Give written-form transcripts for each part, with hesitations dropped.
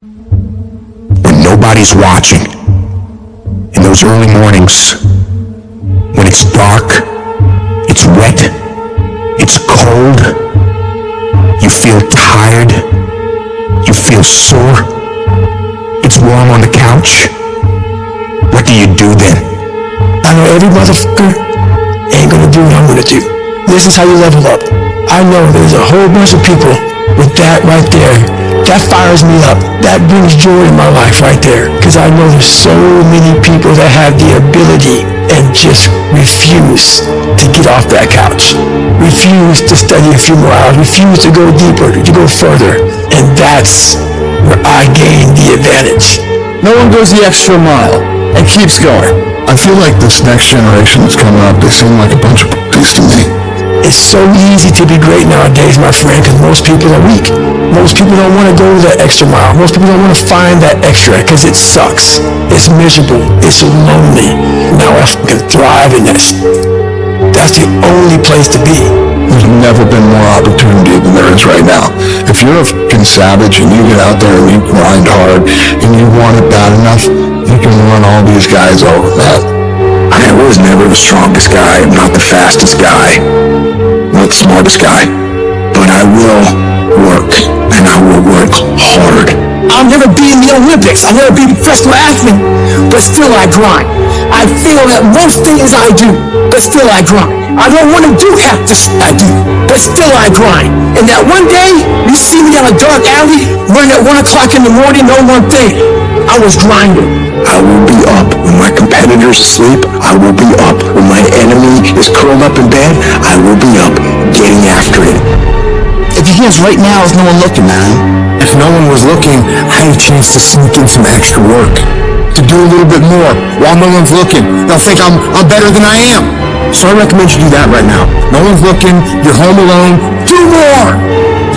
when nobody's watching, in those early mornings, when it's dark, it's wet, it's cold, you feel tired, you feel sore, it's warm on the couch. What do you do then? I know every motherfucker ain't gonna do what I'm gonna do. This is how you level up. I know there's a whole bunch of people with that right there. That fires me up. That brings joy in my life right there. Because I know there's so many people that have the ability and just refuse to get off that couch. Refuse to study a few more hours. Refuse to go deeper, to go further. And that's where I gain the advantage. No one goes the extra mile and keeps going. I feel like this next generation that's coming up, they seem like a bunch of puppies to me. It's so easy to be great nowadays, my friend, because most people are weak. Most people don't want to go that extra mile. Most people don't want to find that extra because it sucks. It's miserable. It's lonely. Now I can thrive in this. That's the only place to be. There's never been more opportunity than there is right now. If you're a fucking savage and you get out there and you grind hard and you want it bad enough, you can run all these guys over, man. I was never the strongest guy. I'm not the fastest guy. Not the smartest guy. But I will work, and I will work hard. I'll never be in the Olympics. I'll never be a professional athlete. But still I grind. I feel that most things I do, but still I grind. I don't want to do half the shit I do, but still I grind. And that one day, you see me on a dark alley, running at 1 o'clock in the morning, know one thing. I was grinding. I will be up when my competitors sleep. I will be up when my enemy is curled up in bed. I will be up getting after it. If he is right now, is no one looking, man? If no one was looking, I had a chance to sneak in some extra work. To do a little bit more while no one's looking. They'll think I'm better than I am. So I recommend you do that right now. No one's looking, you're home alone. Do more!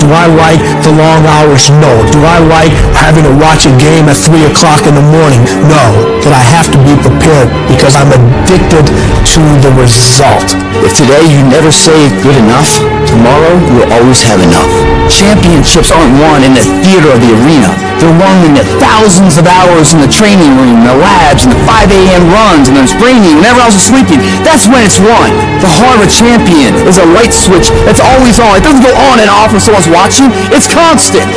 Do I like the long hours? No. Do I like having to watch a game at 3 o'clock in the morning? No. But I have to be prepared because I'm addicted to the result. If today you never say good enough, tomorrow you'll always have enough. Championships aren't won in the theater of the arena. They're won in the thousands of hours in the training room, the labs, and the 5 a.m. runs, and the training, whenever else is sleeping. That's when it's won. The heart of a champion is a light switch that's always on. It doesn't go on and off when someone's watching. It's constant.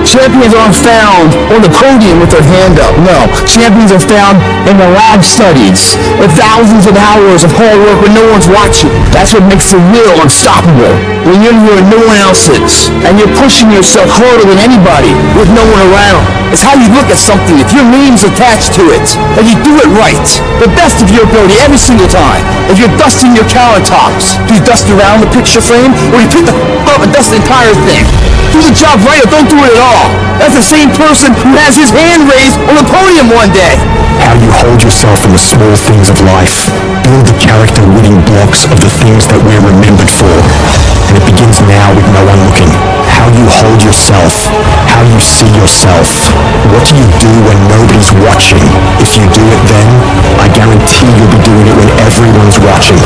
Champions aren't found on the podium with their hand up. No. Champions are found in the lab studies, with thousands of hours of hard work when no one's watching. That's what makes the real unstoppable. When you're here and no one else is, and you're pushing yourself harder than anybody with no one around. It's how you look at something. If your name's attached to it, and you do it right, the best of your ability every single time. If you're dusting your countertops, do you dust around the picture frame, or do you pick the up and dust the entire thing? Do the job right or don't do it at all. That's the same person who has his hand raised on the podium one day. How you hold yourself in the small things of life. Build the character winning blocks of the things that we're remembered for. And it begins now with no one looking. How you hold yourself. How you see yourself. What do you do when nobody's watching? If you do it then, I guarantee you'll be doing it when everyone's watching.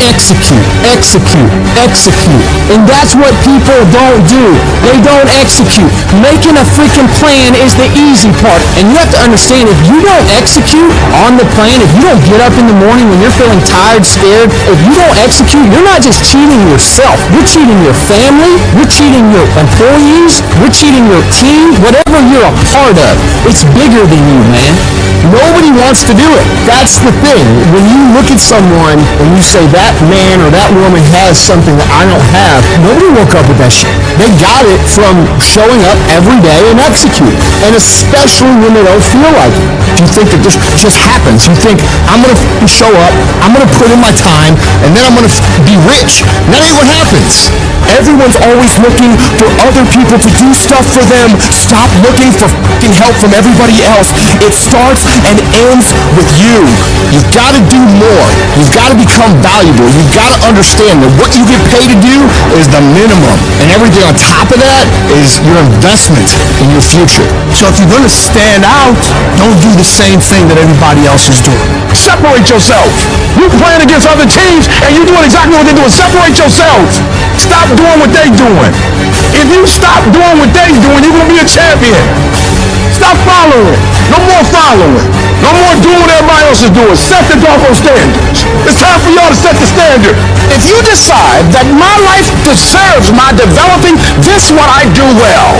Execute, execute, execute. And that's what people don't do. They don't execute. Making a freaking plan is the easy part. And you have to understand, if you don't execute on the plan, if you don't get up in the morning when you're feeling tired, scared, if you don't execute, you're not just cheating yourself. You're cheating your family. You're cheating your employees. You're cheating your team. Whatever you're a part of, it's bigger than you, man. Nobody wants to do it. That's the thing. When you look at someone and you say that man or that woman has something that I don't have, nobody woke up with that shit. They got it from showing up every day and executing. And especially when they don't feel like it. You think that this just happens. You think, I'm going to show up, I'm going to put in my time, and then I'm going to be rich. That ain't what happens. Everyone's always looking for other people to do stuff for them. Stop looking for fucking help from everybody else. It starts and ends with you. You've got to do more. You've got to become valuable. You've got to understand that what you get paid to do is the minimum. And everything on top of that is your investment in your future. So if you're going to stand out, don't do the same thing that everybody else is doing. Separate yourself. You playing against other teams and you doing exactly what they're doing. Separate yourselves. Stop doing what they're doing. If you stop doing what they're doing, you're going to be a champion. Stop following. No more following. No more doing what everybody else is doing. Set the doggone standards. It's time for y'all to set the standard. If you decide that my life deserves my developing this what I do well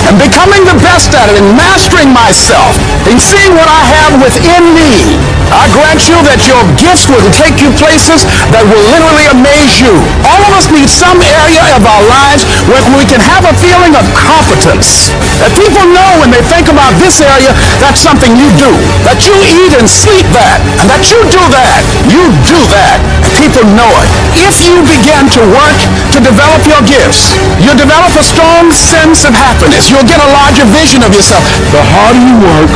and becoming the best at it and mastering myself and seeing what I have within me, I grant you that your gifts will take you places that will literally amaze you. All of us need some area of our lives where we can have a feeling of competence. That people know when they think about this area, that's something you do. That you eat and sleep that. And that you do that. You do that. People know it. If you begin to work to develop your gifts, you'll develop a strong sense of happiness. You'll get a larger vision of yourself. The harder you work,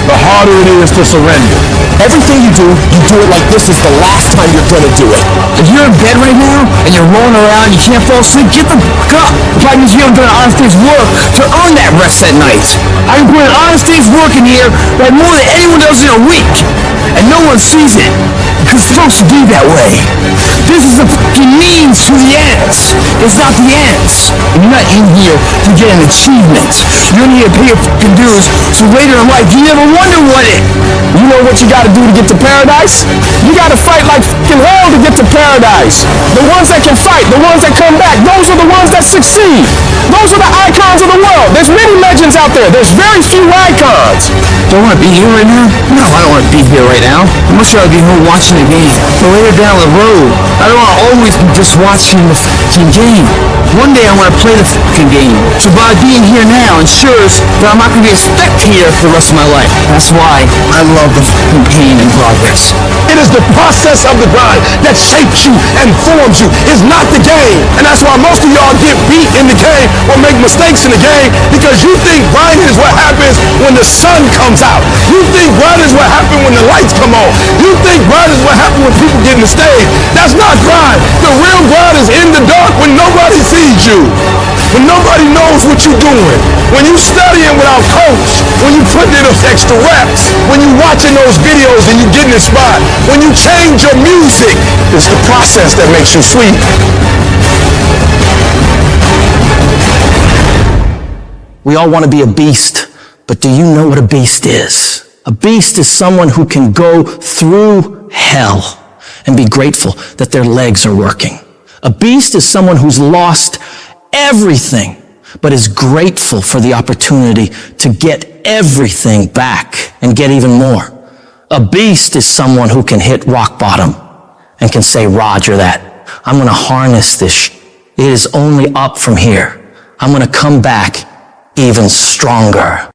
the harder it is to surrender. Everything you do it like this is the last time you're going to do it. If you're in bed right now and you're rolling around, you can't fall asleep, get the fuck up. The problem is you haven't done an honest day's work to earn that rest at night. I can put an honest day's work in here like more than anyone does in a week. And no one sees it. Because it's supposed to be that way. This is the fucking means to the ends. It's not the ends. And you're not in here to get an achievement. You're in here to pay your fucking dues so later in life you never wonder what it. You know what you gotta do to get to paradise? You gotta fight like fucking hell to get to paradise. The ones that can fight, the ones that come back, those are the ones that succeed. Those are the icons of the world. There's many legends out there. There's very few icons. Do I want to be here right now? No, I don't want to be here right now. I much rather be home watching the game. But later down the road, I don't want to always be just watching the fucking game. One day I want to play the fucking game. So by being here now ensures that I'm not going to be a spectator for the rest of my life. That's why I love the fucking pain and progress. It is the process of the grind that shapes you and forms you. It's not the game. And that's why most of y'all get beat in the game or make mistakes in the game because you think grinding is what happens when the sun comes out. You think grinding is what happens when the lights come on. You think grinding is what happens when people get in the stage. That's not grind. The real grind is in the dark when nobody sees you. When nobody knows what you're doing. When you studying without coach. When you putting in those extra reps. When you watching those videos and you getting inspired. When you change your music. It's the process that makes you sweet. We all want to be a beast, but do you know what a beast is? A beast is someone who can go through hell and be grateful that their legs are working. A beast is someone who's lost everything, but is grateful for the opportunity to get everything back and get even more. A beast is someone who can hit rock bottom and can say, Roger that. I'm going to harness this. It is only up from here. I'm going to come back even stronger.